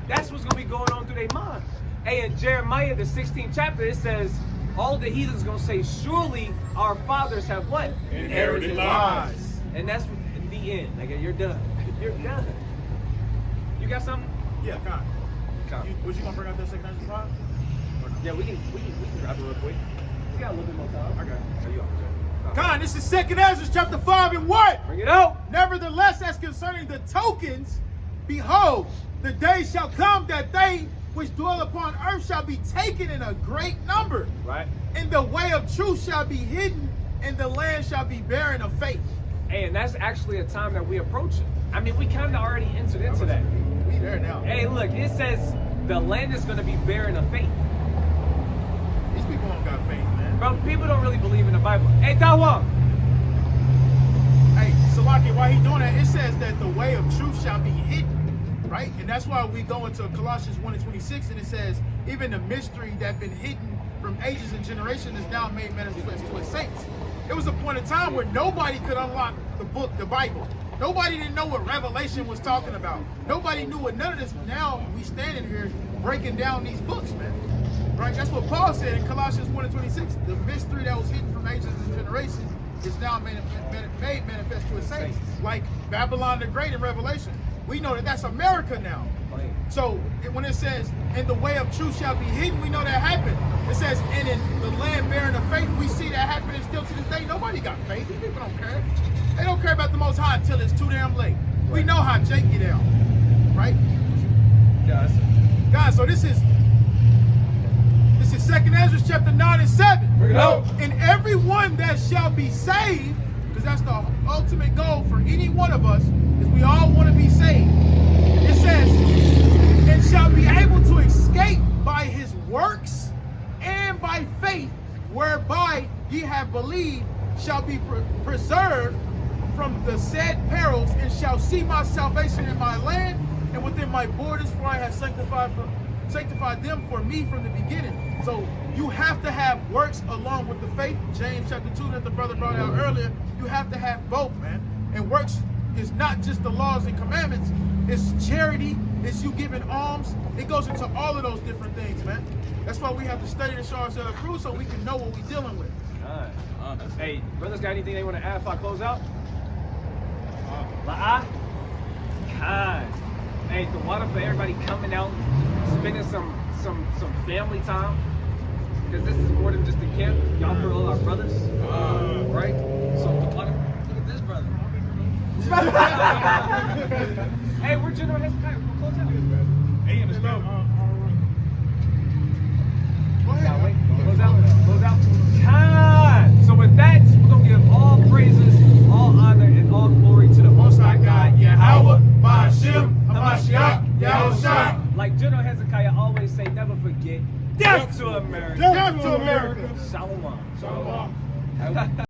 That's what's gonna be going on through their mind. Hey, in Jeremiah, the 16th chapter, it says, all the heathens gonna say, surely our fathers have what? Inherited lies. And that's the end. Nigga, you're done. You're done. You got something? Yeah, God. Was you gonna bring out that second Ezra 5? Yeah, we can grab it real quick. We got a little bit more time. I got it. God, this is second Ezra chapter 5 and what? Bring it out. Nevertheless, as concerning the tokens, behold, the day shall come that they which dwell upon earth shall be taken in a great number. Right. And the way of truth shall be hidden, and the land shall be barren of faith. Hey, and that's actually a time that we approach it. I mean, we kind of already entered into that. We there now. Hey, look, it says the land is going to be barren of faith. These people don't got faith, man. Bro, people don't really believe in the Bible. Hey, Dawa. Hey, Salaki, while he doing that, it says that the way of truth shall be hidden, right? And that's why we go into Colossians 1:26, and it says, even the mystery that been hidden from ages and generations is now made manifest to his saints. It was a point in time where nobody could unlock the book, the Bible. Nobody didn't know what Revelation was talking about. Nobody knew what none of this. Now we standing here breaking down these books, man. Right? That's what Paul said in Colossians 1:26. The mystery that was hidden from ages and generations is now made manifest to his saints. Like Babylon the Great in Revelation. We know that that's America now. So when it says, and the way of truth shall be hidden, we know that happened. It says, and in the land barren of faith, we see that happening still to this day. Nobody got faith. These people don't care. They don't care about the Most High until it's too damn late. We know how Jake get down, right? Yes. God, so this is 2nd Ezra chapter 9 and 7. Bring it out. And everyone that shall be saved, because that's the ultimate goal for any one of us, is we all want to be saved. It says, and shall be able to escape by his works and by faith, whereby ye have believed, shall be preserved from the said perils, and shall see my salvation in my land and within my borders, for I have sanctified them for me from the beginning. So you have to have works along with the faith. James chapter 2 that the brother brought out earlier, you have to have both, man. And works is not just the laws and commandments, it's charity, it's you giving alms. It goes into all of those different things, man. That's why we have to study to show ourselves approved so we can know what we're dealing with. Hey, brothers, got anything they want to add if I close out? La'ah? Kind. Hey, the water for everybody coming out, spending some family time. Because this is more than just a camp. Y'all for all our brothers. Right? So the water. Look at this brother. Hey, we're General Hezekiah. We'll close out. Hey, in the stove. Go ahead. Wait. Close out. Close out. Kind. So with that, we're going to give all praises, all honor, and all glory to the Most High God, Yahweh, Ba'ashem, Hamashiach, Yahushua. Like General Hezekiah always say, never forget, death to America. Death to America. Shalom. Shalom.